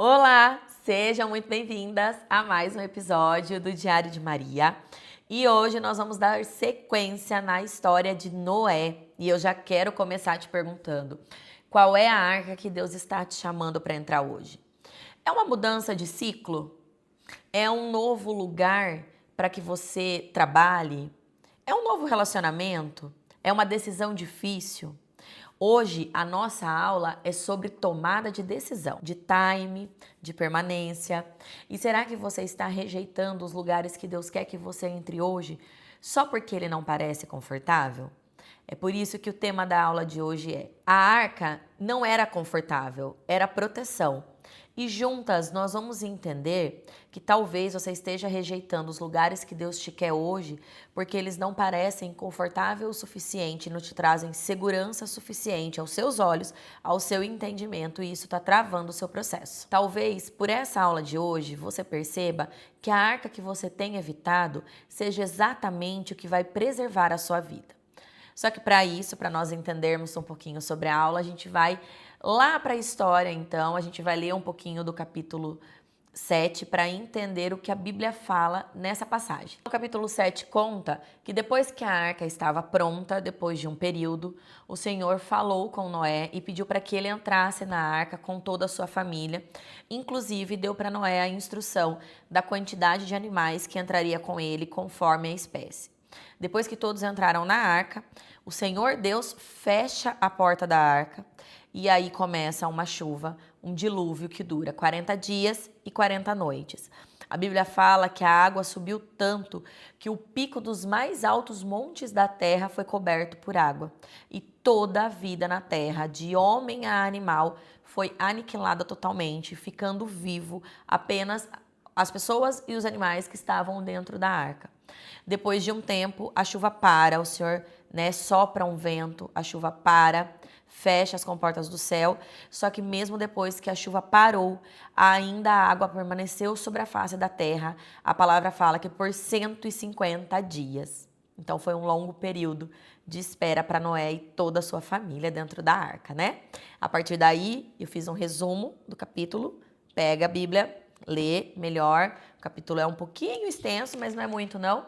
Olá, sejam muito bem-vindas a mais um episódio do Diário de Maria. E hoje nós vamos dar sequência na história de Noé. E eu já quero começar te perguntando, qual é a arca que Deus está te chamando para entrar hoje? É uma mudança de ciclo? É um novo lugar para que você trabalhe? É um novo relacionamento? É uma decisão difícil? Hoje a nossa aula é sobre tomada de decisão, de time, de permanência. E será que você está rejeitando os lugares que Deus quer que você entre hoje só porque ele não parece confortável? É por isso que o tema da aula de hoje é: a arca não era confortável, era proteção. E juntas nós vamos entender que talvez você esteja rejeitando os lugares que Deus te quer hoje porque eles não parecem confortáveis o suficiente, não te trazem segurança suficiente aos seus olhos, ao seu entendimento, e isso está travando o seu processo. Talvez por essa aula de hoje você perceba que a arca que você tem evitado seja exatamente o que vai preservar a sua vida. Só que para isso, para nós entendermos um pouquinho sobre a aula, a gente vai lá para a história, então, a gente vai ler um pouquinho do capítulo 7 para entender o que a Bíblia fala nessa passagem. O capítulo 7 conta que depois que a arca estava pronta, depois de um período, o Senhor falou com Noé e pediu para que ele entrasse na arca com toda a sua família. Inclusive, deu para Noé a instrução da quantidade de animais que entraria com ele conforme a espécie. Depois que todos entraram na arca, o Senhor Deus fecha a porta da arca e aí começa uma chuva, um dilúvio que dura 40 dias e 40 noites. A Bíblia fala que a água subiu tanto que o pico dos mais altos montes da terra foi coberto por água. E toda a vida na terra, de homem a animal, foi aniquilada totalmente, ficando vivo apenas as pessoas e os animais que estavam dentro da arca. Depois de um tempo, a chuva para, o Senhor, sopra um vento, a chuva para, fecha as comportas do céu, só que mesmo depois que a chuva parou, ainda a água permaneceu sobre a face da terra. A palavra fala que por 150 dias. Então foi um longo período de espera para Noé e toda a sua família dentro da arca, né? A partir daí, eu fiz um resumo do capítulo, pega a Bíblia, lê melhor. O capítulo é um pouquinho extenso, mas não é muito não.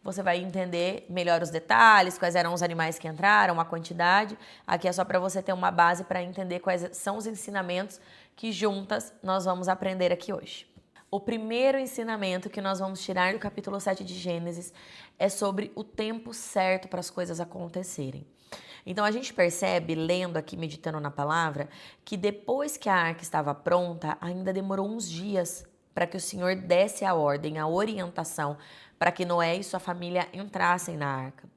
Você vai entender melhor os detalhes, quais eram os animais que entraram, a quantidade. Aqui é só para você ter uma base para entender quais são os ensinamentos que juntas nós vamos aprender aqui hoje. O primeiro ensinamento que nós vamos tirar do capítulo 7 de Gênesis é sobre o tempo certo para as coisas acontecerem. Então a gente percebe, lendo aqui, meditando na palavra, que depois que a arca estava pronta, ainda demorou uns dias para que o Senhor desse a ordem, a orientação, para que Noé e sua família entrassem na arca.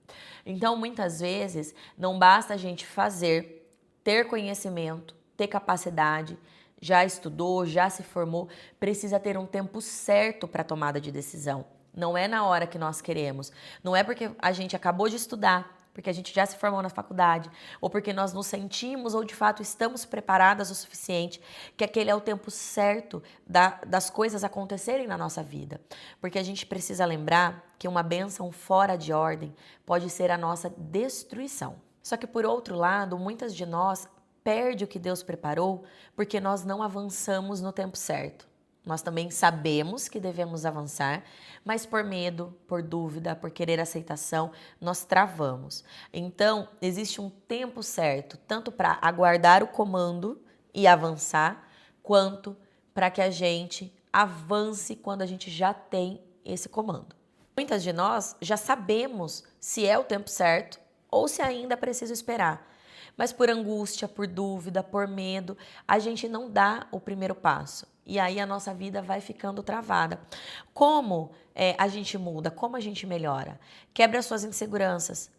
Então, muitas vezes, não basta a gente fazer, ter conhecimento, ter capacidade, já estudou, já se formou, precisa ter um tempo certo para a tomada de decisão. Não é na hora que nós queremos, não é porque a gente acabou de estudar, porque a gente já se formou na faculdade, ou porque nós nos sentimos ou de fato estamos preparadas o suficiente, que aquele é o tempo certo das coisas acontecerem na nossa vida. Porque a gente precisa lembrar que uma bênção fora de ordem pode ser a nossa destruição. Só que por outro lado, muitas de nós perdem o que Deus preparou porque nós não avançamos no tempo certo. Nós também sabemos que devemos avançar, mas por medo, por dúvida, por querer aceitação, nós travamos. Então, existe um tempo certo, tanto para aguardar o comando e avançar, quanto para que a gente avance quando a gente já tem esse comando. Muitas de nós já sabemos se é o tempo certo ou se ainda precisa esperar. Mas por angústia, por dúvida, por medo, a gente não dá o primeiro passo. E aí a nossa vida vai ficando travada. Como a gente muda? Como a gente melhora? Quebre as suas inseguranças.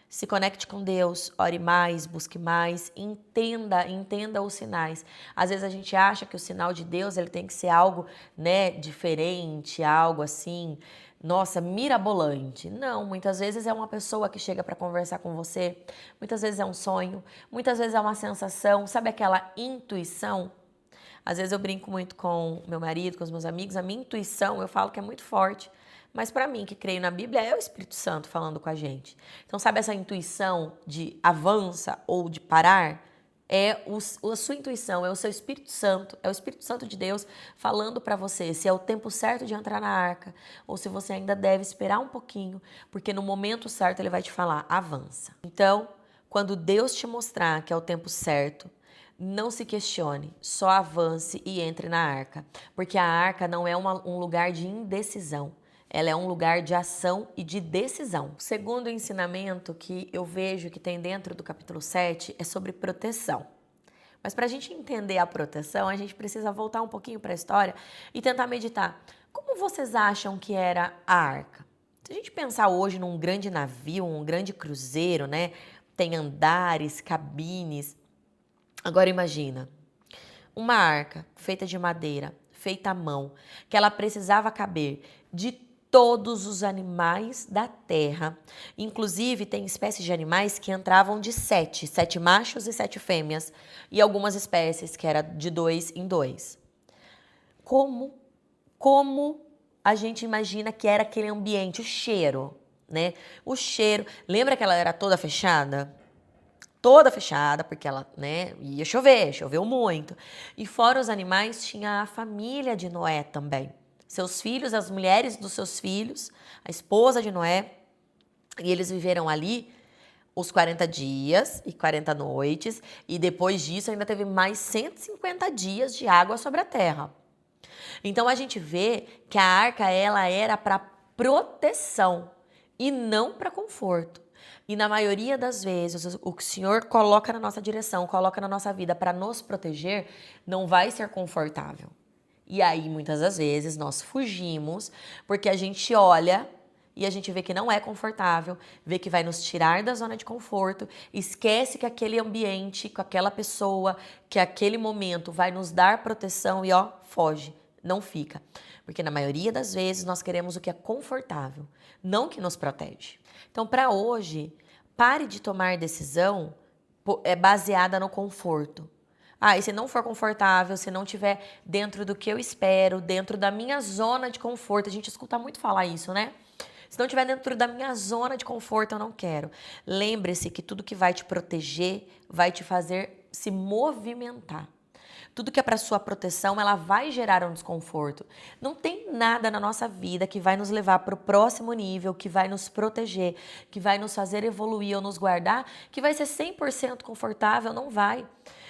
Se conecte com Deus, ore mais, busque mais, entenda os sinais. Às vezes a gente acha que o sinal de Deus ele tem que ser algo, diferente, algo assim, nossa, mirabolante. Não, muitas vezes é uma pessoa que chega para conversar com você, muitas vezes é um sonho, muitas vezes é uma sensação, sabe aquela intuição? Às vezes eu brinco muito com meu marido, com os meus amigos, a minha intuição eu falo que é muito forte. Mas para mim, que creio na Bíblia, é o Espírito Santo falando com a gente. Então, sabe essa intuição de avança ou de parar? a sua intuição, é o seu Espírito Santo, é o Espírito Santo de Deus falando para você se é o tempo certo de entrar na arca ou se você ainda deve esperar um pouquinho, porque no momento certo ele vai te falar, avança. Então, quando Deus te mostrar que é o tempo certo, não se questione, só avance e entre na arca, porque a arca não é um lugar de indecisão. Ela é um lugar de ação e de decisão. O segundo ensinamento que eu vejo que tem dentro do capítulo 7 é sobre proteção. Mas para a gente entender a proteção, a gente precisa voltar um pouquinho para a história e tentar meditar. Como vocês acham que era a arca? Se a gente pensar hoje num grande navio, um grande cruzeiro, né? Tem andares, cabines. Agora imagina, uma arca feita de madeira, feita à mão, que ela precisava caber de todos os animais da terra. Inclusive, tem espécies de animais que entravam de 7 machos e 7 fêmeas, e algumas espécies que era de 2 em 2. Como a gente imagina que era aquele ambiente, o cheiro, né? O cheiro, lembra que ela era toda fechada? Toda fechada, porque ela, né, ia chover, choveu muito. E fora os animais, tinha a família de Noé também. Seus filhos, as mulheres dos seus filhos, a esposa de Noé, e eles viveram ali os 40 dias e 40 noites, e depois disso ainda teve mais 150 dias de água sobre a terra. Então a gente vê que a arca ela era para proteção e não para conforto. E na maioria das vezes, o que o Senhor coloca na nossa direção, coloca na nossa vida para nos proteger, não vai ser confortável. E aí, muitas das vezes, nós fugimos, porque a gente olha e a gente vê que não é confortável, vê que vai nos tirar da zona de conforto, esquece que aquele ambiente, com aquela pessoa, que aquele momento vai nos dar proteção e ó, foge, não fica. Porque na maioria das vezes nós queremos o que é confortável, não o que nos protege. Então, para hoje, pare de tomar decisão baseada no conforto. Ah, e se não for confortável, se não estiver dentro do que eu espero, dentro da minha zona de conforto, a gente escuta muito falar isso, né? Se não estiver dentro da minha zona de conforto, eu não quero. Lembre-se que tudo que vai te proteger vai te fazer se movimentar. Tudo que é para sua proteção, ela vai gerar um desconforto. Não tem nada na nossa vida que vai nos levar para o próximo nível, que vai nos proteger, que vai nos fazer evoluir ou nos guardar, que vai ser 100% confortável, não vai.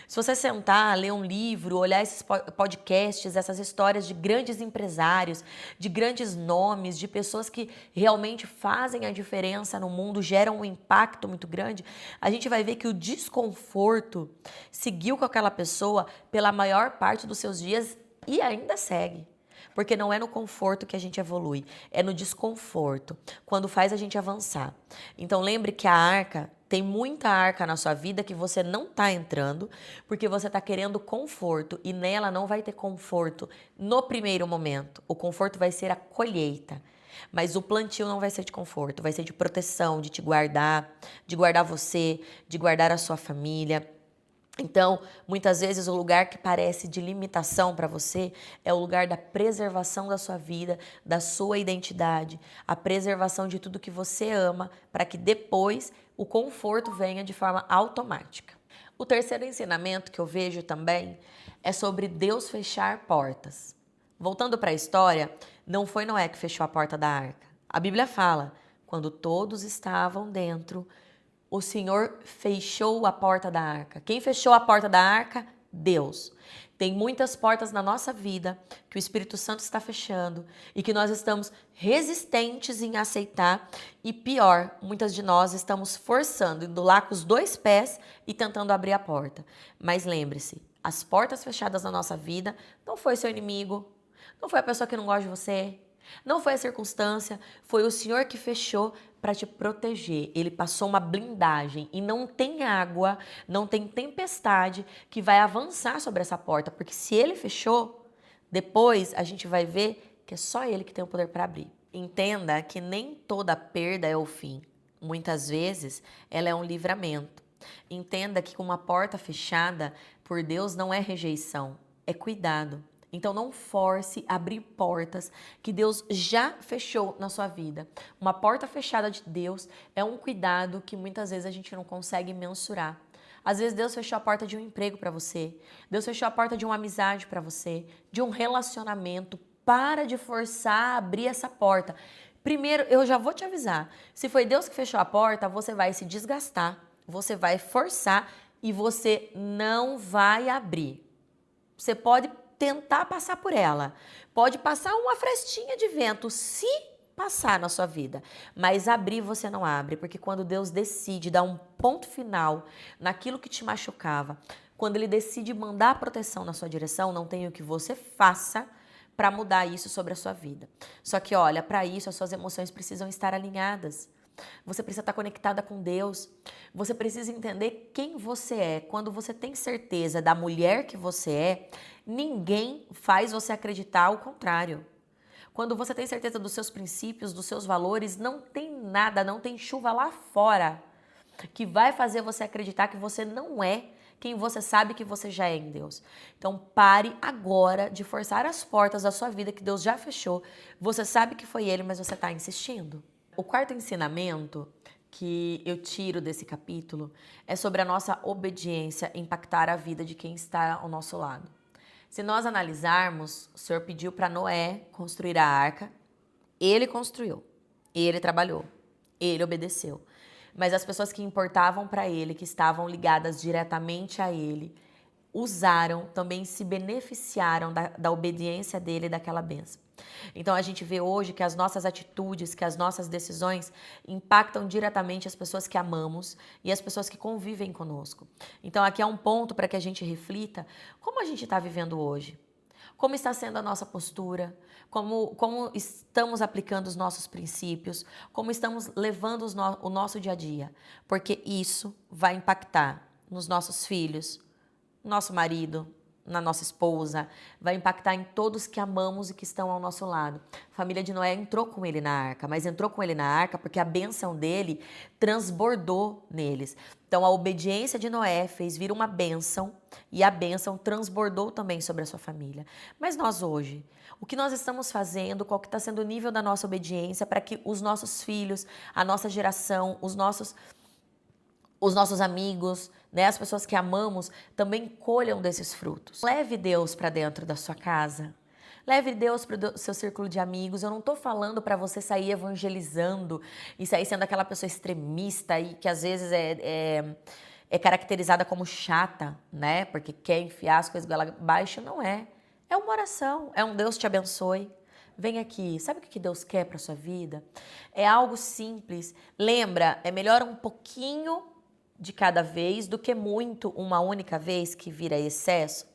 Se você sentar, ler um livro, olhar esses podcasts, essas histórias de grandes empresários, de grandes nomes, de pessoas que realmente fazem a diferença no mundo, geram um impacto muito grande, a gente vai ver que o desconforto seguiu com aquela pessoa pela maior parte dos seus dias e ainda segue. Porque não é no conforto que a gente evolui, é no desconforto, quando faz a gente avançar. Então lembre que a arca, tem muita arca na sua vida que você não está entrando, porque você está querendo conforto e nela não vai ter conforto no primeiro momento. O conforto vai ser a colheita. Mas o plantio não vai ser de conforto, vai ser de proteção, de te guardar, de guardar você, de guardar a sua família. Então, muitas vezes o lugar que parece de limitação para você é o lugar da preservação da sua vida, da sua identidade, a preservação de tudo que você ama, para que depois o conforto venha de forma automática. O terceiro ensinamento que eu vejo também é sobre Deus fechar portas. Voltando para a história, não foi Noé que fechou a porta da arca. A Bíblia fala, quando todos estavam dentro, o Senhor fechou a porta da arca. Quem fechou a porta da arca? Deus. Tem muitas portas na nossa vida que o Espírito Santo está fechando e que nós estamos resistentes em aceitar e pior, muitas de nós estamos forçando, indo lá com os 2 pés e tentando abrir a porta. Mas lembre-se, as portas fechadas na nossa vida não foi seu inimigo, não foi a pessoa que não gosta de você, não foi a circunstância, foi o Senhor que fechou para te proteger. Ele passou uma blindagem e não tem água, não tem tempestade que vai avançar sobre essa porta, porque se ele fechou, depois a gente vai ver que é só ele que tem o poder para abrir. Entenda que nem toda perda é o fim. Muitas vezes ela é um livramento. Entenda que com uma porta fechada por Deus não é rejeição, é cuidado. Então não force abrir portas que Deus já fechou na sua vida. Uma porta fechada de Deus é um cuidado que muitas vezes a gente não consegue mensurar. Às vezes Deus fechou a porta de um emprego para você. Deus fechou a porta de uma amizade para você, de um relacionamento. Para de forçar a abrir essa porta. Primeiro, eu já vou te avisar. Se foi Deus que fechou a porta, você vai se desgastar, você vai forçar e você não vai abrir. Você pode tentar passar por ela. Pode passar uma frestinha de vento, se passar na sua vida. Mas abrir você não abre, porque quando Deus decide dar um ponto final naquilo que te machucava, quando Ele decide mandar proteção na sua direção, não tem o que você faça para mudar isso sobre a sua vida. Só que, olha, para isso as suas emoções precisam estar alinhadas. Você precisa estar conectada com Deus. Você precisa entender quem você é. Quando você tem certeza da mulher que você é, ninguém faz você acreditar o contrário. Quando você tem certeza dos seus princípios, dos seus valores, não tem nada, não tem chuva lá fora que vai fazer você acreditar que você não é quem você sabe que você já é em Deus. Então pare agora de forçar as portas da sua vida que Deus já fechou. Você sabe que foi Ele, mas você está insistindo. O quarto ensinamento que eu tiro desse capítulo é sobre a nossa obediência impactar a vida de quem está ao nosso lado. Se nós analisarmos, o Senhor pediu para Noé construir a arca, ele construiu, ele trabalhou, ele obedeceu. Mas as pessoas que importavam para ele, que estavam ligadas diretamente a ele, usaram, também se beneficiaram da obediência dele e daquela bênção. Então a gente vê hoje que as nossas atitudes, que as nossas decisões impactam diretamente as pessoas que amamos e as pessoas que convivem conosco. Então aqui é um ponto para que a gente reflita como a gente está vivendo hoje. Como está sendo a nossa postura, como estamos aplicando os nossos princípios, como estamos levando o nosso dia a dia. Porque isso vai impactar nos nossos filhos, no nosso marido, na nossa esposa, vai impactar em todos que amamos e que estão ao nosso lado. A família de Noé entrou com ele na arca, mas entrou com ele na arca porque a bênção dele transbordou neles. Então a obediência de Noé fez vir uma bênção e a bênção transbordou também sobre a sua família. Mas nós hoje, o que nós estamos fazendo, qual que está sendo o nível da nossa obediência para que os nossos filhos, a nossa geração, os nossos amigos, né, as pessoas que amamos, também colham desses frutos. Leve Deus para dentro da sua casa. Leve Deus para o seu círculo de amigos. Eu não estou falando para você sair evangelizando e sair sendo aquela pessoa extremista e que às vezes é caracterizada como chata, né? Porque quer enfiar as coisas goela abaixo. Não é. É uma oração. É um Deus te abençoe. Vem aqui. Sabe o que Deus quer para sua vida? É algo simples. Lembra, é melhor um pouquinho de cada vez do que muito uma única vez que vira excesso.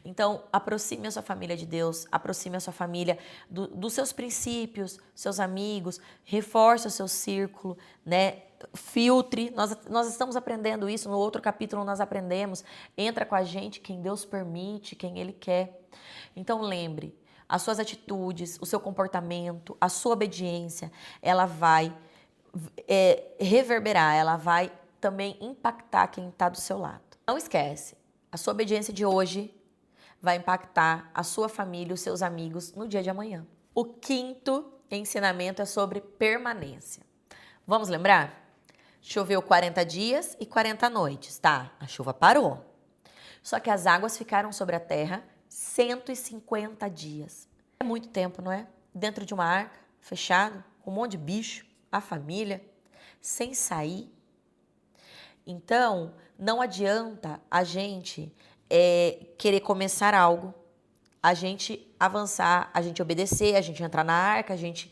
Então, aproxime a sua família de Deus, aproxime a sua família dos seus princípios, seus amigos, reforce o seu círculo, né? Filtre. Nós estamos aprendendo isso, no outro capítulo nós aprendemos. Entra com a gente quem Deus permite, quem Ele quer. Então, lembre, as suas atitudes, o seu comportamento, a sua obediência, ela vai reverberar, ela vai também impactar quem está do seu lado. Não esquece, a sua obediência de hoje vai impactar a sua família, os seus amigos no dia de amanhã. O quinto ensinamento é sobre permanência. Vamos lembrar? Choveu 40 dias e 40 noites, tá? A chuva parou. Só que as águas ficaram sobre a terra 150 dias. É muito tempo, não é? Dentro de uma arca, fechado, com um monte de bicho, a família, sem sair. Então, não adianta a gente querer começar algo, a gente avançar, a gente obedecer, a gente entrar na arca, a gente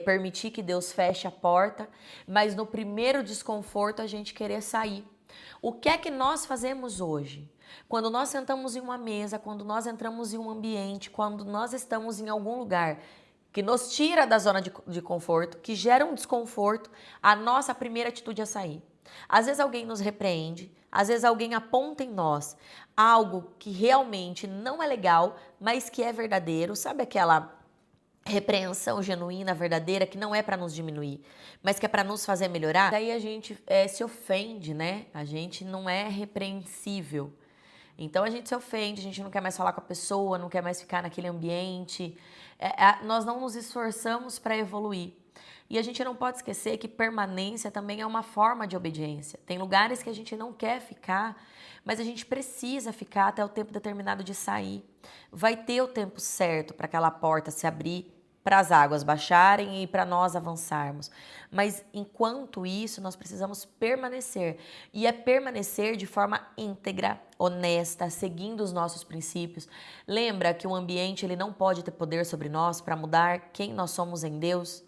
permitir que Deus feche a porta, mas no primeiro desconforto a gente querer sair. O que é que nós fazemos hoje? Quando nós sentamos em uma mesa, quando nós entramos em um ambiente, quando nós estamos em algum lugar que nos tira da zona de conforto, que gera um desconforto, a nossa primeira atitude é sair. Às vezes alguém nos repreende, às vezes alguém aponta em nós algo que realmente não é legal, mas que é verdadeiro. Sabe aquela repreensão genuína, verdadeira, que não é para nos diminuir, mas que é para nos fazer melhorar? Daí a gente se ofende, né? A gente não é repreensível. Então a gente se ofende, a gente não quer mais falar com a pessoa, não quer mais ficar naquele ambiente. Nós não nos esforçamos para evoluir. E a gente não pode esquecer que permanência também é uma forma de obediência. Tem lugares que a gente não quer ficar, mas a gente precisa ficar até o tempo determinado de sair. Vai ter o tempo certo para aquela porta se abrir, para as águas baixarem e para nós avançarmos. Mas enquanto isso, nós precisamos permanecer. E é permanecer de forma íntegra, honesta, seguindo os nossos princípios. Lembra que o ambiente ele não pode ter poder sobre nós para mudar quem nós somos em Deus?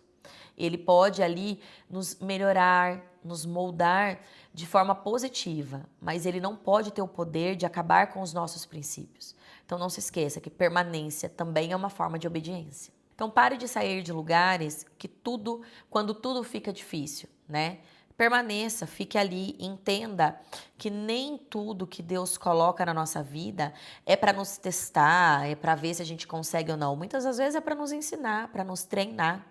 Ele pode ali nos melhorar, nos moldar de forma positiva, mas ele não pode ter o poder de acabar com os nossos princípios. Então não se esqueça que permanência também é uma forma de obediência. Então pare de sair de lugares que quando tudo fica difícil, né? Permaneça, fique ali, entenda que nem tudo que Deus coloca na nossa vida é para nos testar, é para ver se a gente consegue ou não. Muitas das vezes é para nos ensinar, para nos treinar.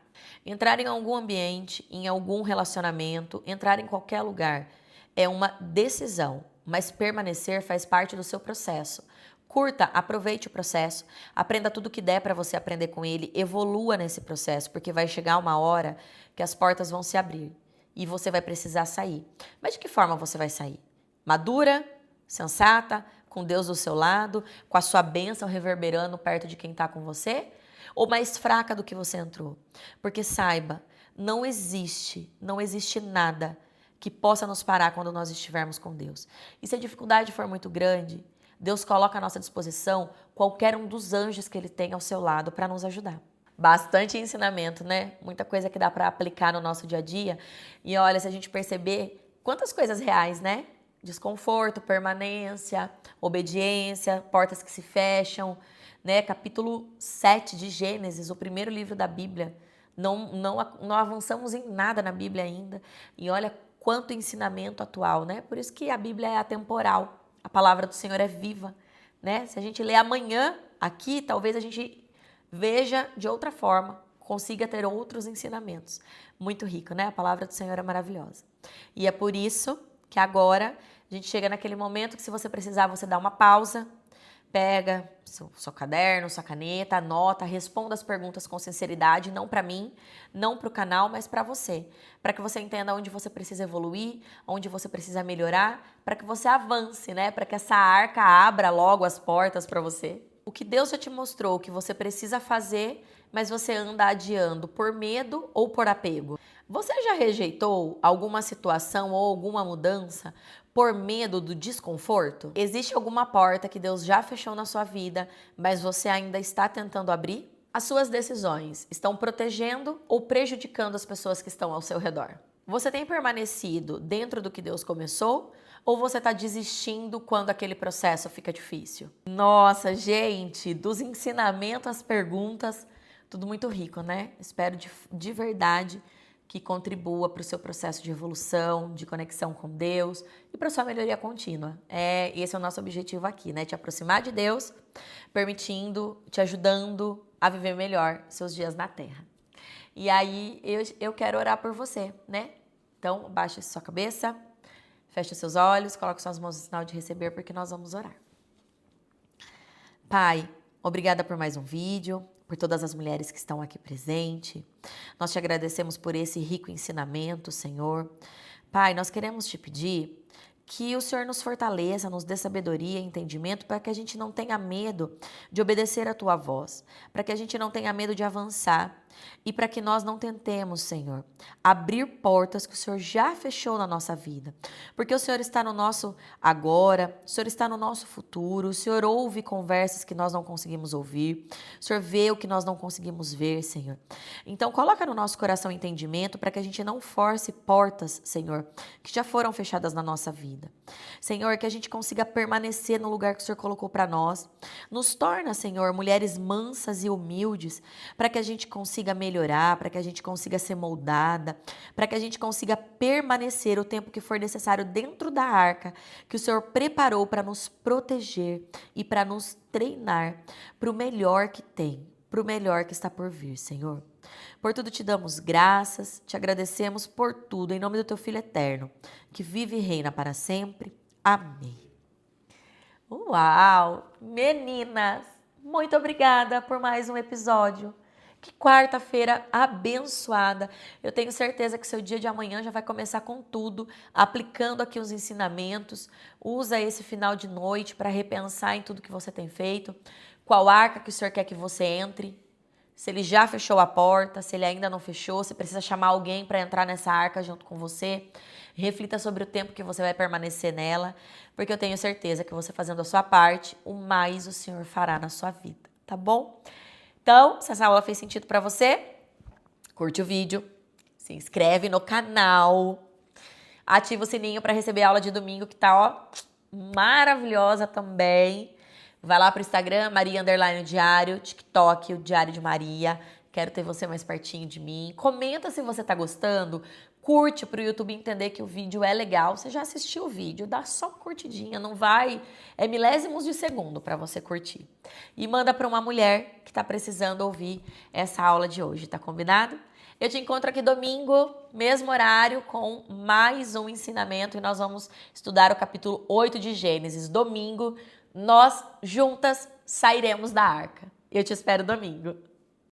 Entrar em algum ambiente, em algum relacionamento, entrar em qualquer lugar é uma decisão, mas permanecer faz parte do seu processo. Curta, aproveite o processo, aprenda tudo que der para você aprender com ele, evolua nesse processo, porque vai chegar uma hora que as portas vão se abrir e você vai precisar sair. Mas de que forma você vai sair? Madura, sensata, com Deus do seu lado, com a sua bênção reverberando perto de quem está com você? Ou mais fraca do que você entrou? Porque saiba, não existe nada que possa nos parar quando nós estivermos com Deus. E se a dificuldade for muito grande, Deus coloca à nossa disposição qualquer um dos anjos que Ele tem ao seu lado para nos ajudar. Bastante ensinamento, né? Muita coisa que dá para aplicar no nosso dia a dia. E olha, se a gente perceber quantas coisas reais, né? Desconforto, permanência, obediência, portas que se fecham, né? Capítulo 7 de Gênesis, o primeiro livro da Bíblia. Não avançamos em nada na Bíblia ainda. E olha quanto ensinamento atual, né? Por isso que a Bíblia é atemporal. A palavra do Senhor é viva, né? Se a gente ler amanhã aqui, talvez a gente veja de outra forma, consiga ter outros ensinamentos. Muito rico, né? A palavra do Senhor é maravilhosa. E é por isso que agora a gente chega naquele momento que se você precisar, você dá uma pausa, pega seu caderno, sua caneta, anota, responda as perguntas com sinceridade, não para mim, não para o canal, mas para você. Para que você entenda onde você precisa evoluir, onde você precisa melhorar, para que você avance, né? Para que essa arca abra logo as portas para você. O que Deus já te mostrou que você precisa fazer, mas você anda adiando por medo ou por apego. Você já rejeitou alguma situação ou alguma mudança por medo do desconforto? Existe alguma porta que Deus já fechou na sua vida, mas você ainda está tentando abrir? As suas decisões estão protegendo ou prejudicando as pessoas que estão ao seu redor? Você tem permanecido dentro do que Deus começou? Ou você está desistindo quando aquele processo fica difícil? Nossa, gente, dos ensinamentos às perguntas, tudo muito rico, né? Espero de verdade que contribua para o seu processo de evolução, de conexão com Deus e para a sua melhoria contínua. Esse é o nosso objetivo aqui, né? Te aproximar de Deus, permitindo, te ajudando a viver melhor seus dias na Terra. E aí, eu quero orar por você, né? Então, baixe sua cabeça, feche os seus olhos, coloque suas mãos no sinal de receber, porque nós vamos orar. Pai, obrigada por mais um vídeo, por todas as mulheres que estão aqui presentes. Nós te agradecemos por esse rico ensinamento, Senhor. Pai, nós queremos te pedir que o Senhor nos fortaleça, nos dê sabedoria e entendimento para que a gente não tenha medo de obedecer a Tua voz, para que a gente não tenha medo de avançar e para que nós não tentemos, Senhor, abrir portas que o Senhor já fechou na nossa vida. Porque o Senhor está no nosso agora, o Senhor está no nosso futuro, o Senhor ouve conversas que nós não conseguimos ouvir, o Senhor vê o que nós não conseguimos ver, Senhor. Então, coloca no nosso coração entendimento para que a gente não force portas, Senhor, que já foram fechadas na nossa vida. Senhor, que a gente consiga permanecer no lugar que o Senhor colocou para nós. Nos torna, Senhor, mulheres mansas e humildes, para que a gente consiga melhorar, para que a gente consiga ser moldada, para que a gente consiga permanecer o tempo que for necessário dentro da arca que o Senhor preparou para nos proteger e para nos treinar para o melhor que tem, para o melhor que está por vir, Senhor. Por tudo te damos graças, te agradecemos por tudo, em nome do teu Filho eterno, que vive e reina para sempre. Amém. Uau! Meninas, muito obrigada por mais um episódio. Que quarta-feira abençoada. Eu tenho certeza que seu dia de amanhã já vai começar com tudo, aplicando aqui os ensinamentos. Usa esse final de noite para repensar em tudo que você tem feito. Qual arca que o Senhor quer que você entre? Se ele já fechou a porta, se ele ainda não fechou, se precisa chamar alguém para entrar nessa arca junto com você. Reflita sobre o tempo que você vai permanecer nela, porque eu tenho certeza que você fazendo a sua parte, o mais o Senhor fará na sua vida, tá bom? Então, se essa aula fez sentido para você, curte o vídeo, se inscreve no canal, ativa o sininho para receber a aula de domingo que tá, ó, maravilhosa também. Vai lá pro Instagram, Maria_Diário, TikTok, o Diário de Maria. Quero ter você mais pertinho de mim. Comenta se você tá gostando. Curte pro YouTube entender que o vídeo é legal. Você já assistiu o vídeo, dá só uma curtidinha, não vai... É milésimos de segundo para você curtir. E manda para uma mulher que tá precisando ouvir essa aula de hoje, tá combinado? Eu te encontro aqui domingo, mesmo horário, com mais um ensinamento. E nós vamos estudar o capítulo 8 de Gênesis. Domingo, nós juntas sairemos da arca. Eu te espero domingo.